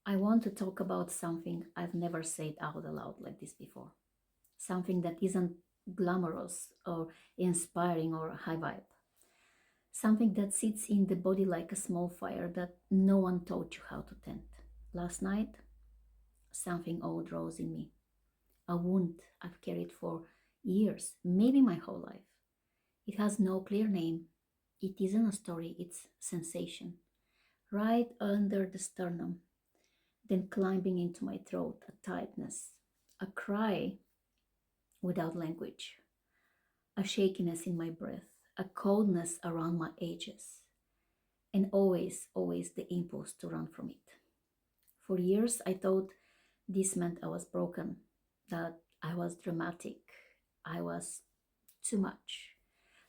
I want to talk about something I've never said out loud like this before. Something that isn't glamorous or inspiring or high vibe. Something that sits in the body like a small fire that no one taught you how to tend. Last night, something old rose in me. A wound I've carried for years, maybe my whole life. It has no clear name. It isn't a story, it's sensation. Right under the sternum, then climbing into my throat, a tightness, a cry without language, a shakiness in my breath, a coldness around my edges, and always the impulse to run from it. For years, I thought this meant I was broken, that I was dramatic, I was too much,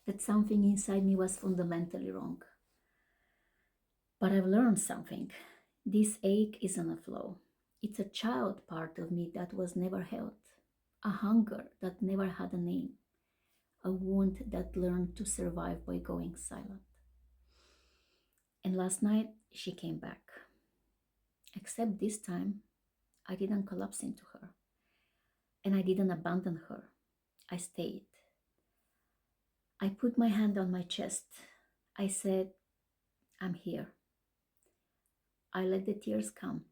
that something inside me was fundamentally wrong. But I've learned something. This ache isn't a flaw. It's a child part of me that was never held, a hunger that never had a name, a wound that learned to survive by going silent. And last night, she came back. Except this time, I didn't collapse into her, and I didn't abandon her. I stayed. I put my hand on my chest. I said, I'm here. I let the tears come.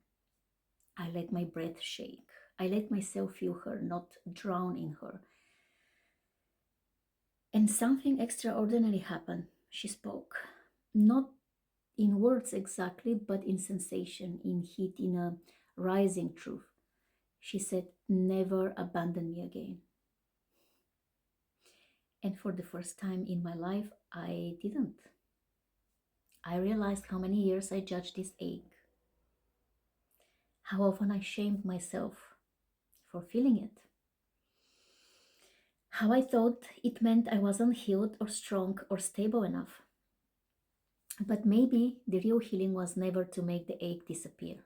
I let my breath shake. I let myself feel her, not drown in her. And something extraordinary happened. She spoke. Not in words exactly, but in sensation, in heat, in a rising truth. She said, never abandon me again. And for the first time in my life, I didn't. I realized how many years I judged this ache, how often I shamed myself for feeling it, how I thought it meant I wasn't healed or strong or stable enough. But maybe the real healing was never to make the ache disappear.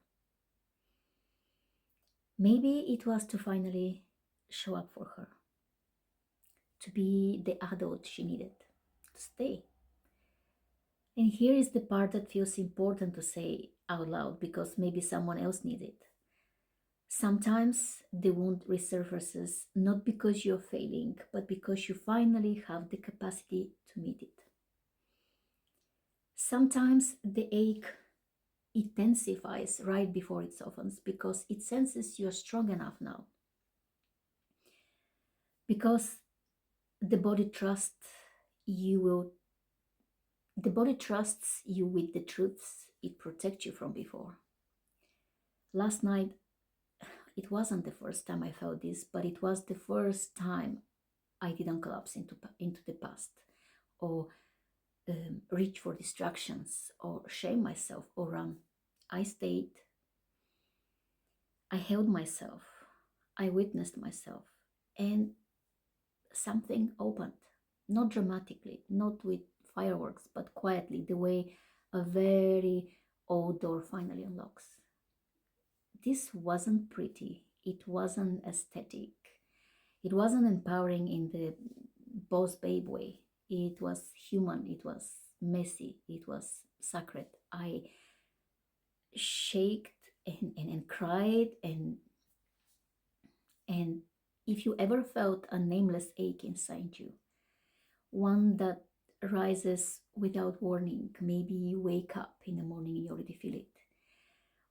Maybe it was to finally show up for her, to be the adult she needed, to stay. And here is the part that feels important to say out loud because maybe someone else needs it. Sometimes the wound resurfaces not because you're failing, but because you finally have the capacity to meet it. Sometimes the ache intensifies right before it softens because it senses you're strong enough now. Because the body trusts you will the body trusts you with the truths it protects you from before. Last night, it wasn't the first time I felt this, but it was the first time I didn't collapse into the past or reach for distractions or shame myself or run. I stayed, I held myself, I witnessed myself, and something opened. Not dramatically, not with fireworks, but quietly, the way a very old door finally unlocks. This wasn't pretty, it wasn't aesthetic, it wasn't empowering in the boss babe way. It was human, it was messy, it was sacred. I shaked and cried and if you ever felt a nameless ache inside you, one that rises without warning, maybe you wake up in the morning and you already feel it.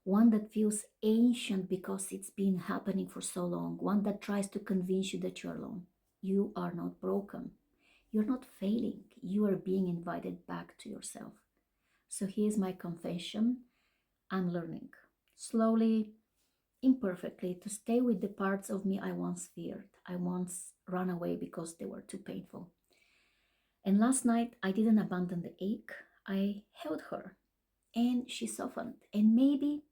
One that feels ancient because it's been happening for so long, one that tries to convince you that you're alone. You are not broken. You're not failing. You are being invited back to yourself. So here's my confession. I'm learning slowly, imperfectly, to stay with the parts of me I once feared. I once ran away because they were too painful. And last night, I didn't abandon the ache. I held her and she softened. And maybe,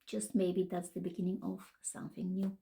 just maybe, that's the beginning of something new.